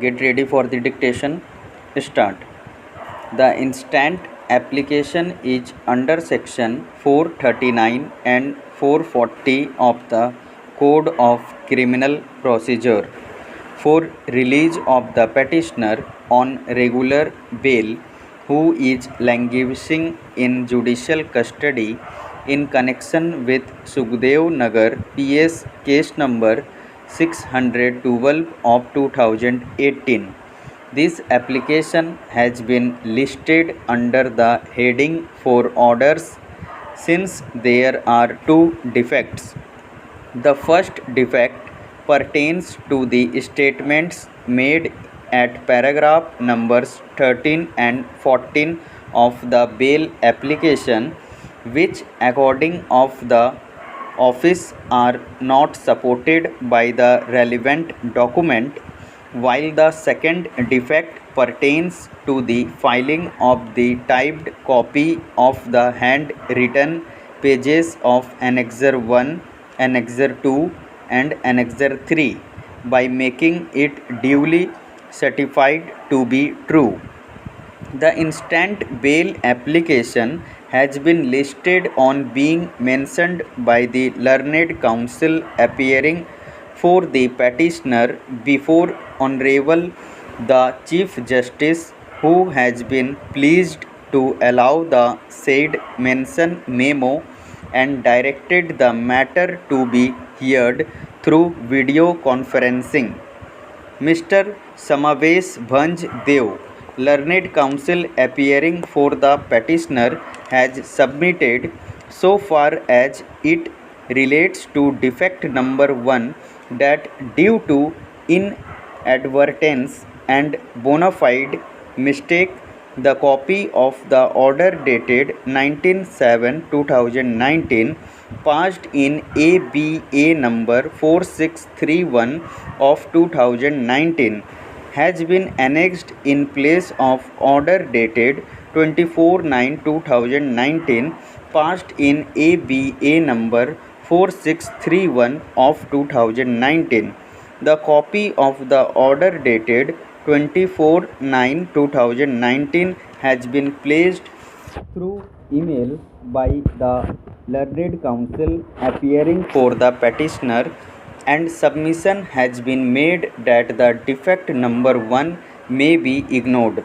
Get ready for the dictation. Start. The instant application is under section 439 and 440 of the Code of Criminal Procedure for release of the petitioner on regular bail who is languishing in judicial custody in connection with Sukhdev Nagar PS case number 612 of 2018. This application has been listed under the heading for orders since there are two defects. The first defect pertains to the statements made at paragraph numbers 13 and 14 of the bail application, which according of the office are not supported by the relevant document, while the second defect pertains to the filing of the typed copy of the handwritten pages of Annexure 1, Annexure 2 and Annexure 3 by making it duly certified to be true. The instant bail application has been listed on being mentioned by the learned counsel appearing for the petitioner before Honorable the Chief Justice, who has been pleased to allow the said mention memo and directed the matter to be heard through video conferencing. Mr. Samavesh Bhanj Dev, learned counsel appearing for the petitioner, has submitted, so far as it relates to defect number 1, that due to inadvertence and bona fide mistake, the copy of the order dated 19/7/2019 passed in ABA number 4631 of 2019 has been annexed in place of order dated 24/9/2019 passed in ABA number 4631 of 2019. The copy of the order dated 24/9/2019 has been placed through email by the learned counsel appearing for the petitioner, and submission has been made that the defect number 1 may be ignored.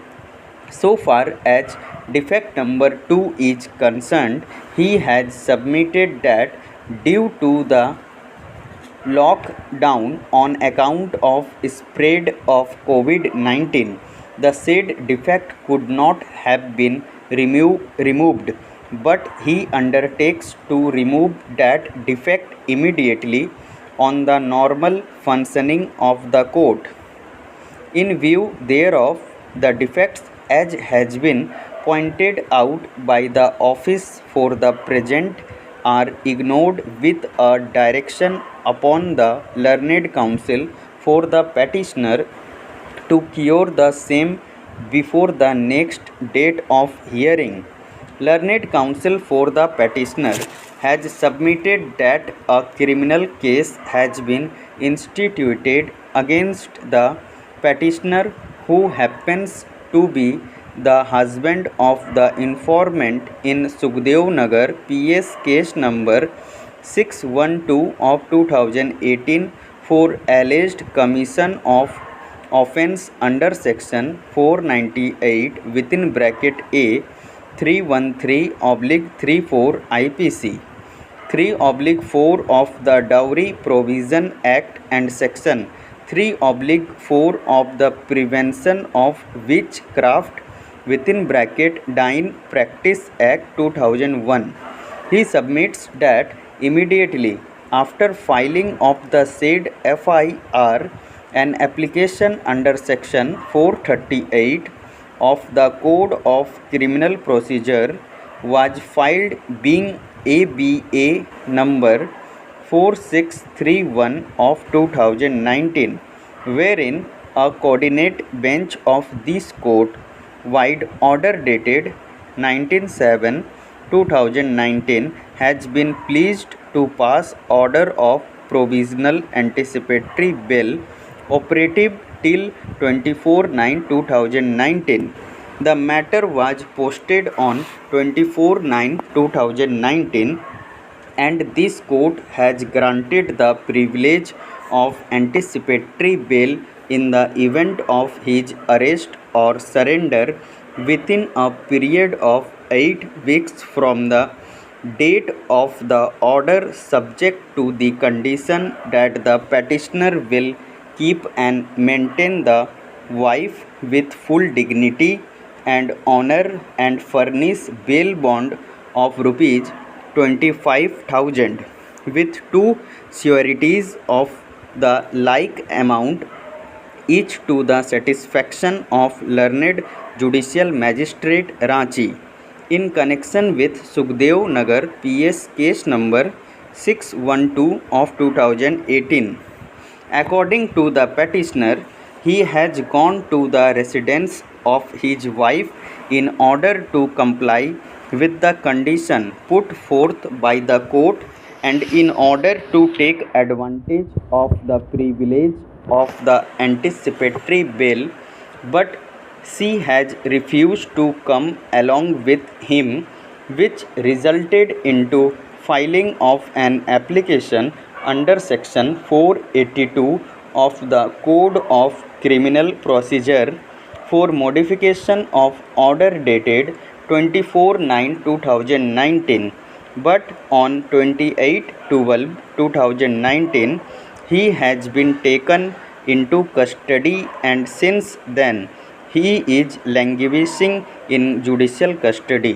So far as defect number 2 is concerned, he has submitted that due to the lockdown on account of spread of COVID-19, the said defect could not have been removed, but he undertakes to remove that defect immediately on the normal functioning of the court. In view thereof, the defects as has been pointed out by the office for the present are ignored, with a direction upon the learned counsel for the petitioner to cure the same before the next date of hearing. Learned counsel for the petitioner has submitted that a criminal case has been instituted against the petitioner, who happens to be the husband of the informant in Sukhdev Nagar PS case number 612 of 2018 for alleged commission of offence under section 498 within bracket A 313/34 IPC 3/4 of the Dowry Provision Act and section 3/4 of the Prevention of Witchcraft within bracket Dine Practice Act 2001. He submits that immediately after filing of the said FIR, an application under section 438 of the Code of Criminal Procedure was filed, being ABA number 4631 of 2019, wherein a coordinate bench of this court wide order dated 19/7/2019 has been pleased to pass order of provisional anticipatory bail operative till 24/9/2019. The matter was posted on 24/9/2019, and this court has granted the privilege of anticipatory bail in the event of his arrest or surrender within a period of 8 weeks from the date of the order, subject to the condition that the petitioner will keep and maintain the wife with full dignity and honor and furnish bail bond of rupees 25,000 with two sureties of the like amount, each to the satisfaction of learned judicial magistrate Ranchi, in connection with Sukhdev Nagar PS case number 612 of 2018. According to the petitioner, he has gone to the residence of his wife in order to comply with the condition put forth by the court and in order to take advantage of the privilege of the anticipatory bail, but she has refused to come along with him, which resulted into filing of an application under section 482 of the Code of Criminal Procedure for modification of order dated 24/9/2019, but on 28/12/2019 he has been taken into custody, and since then he is languishing in judicial custody.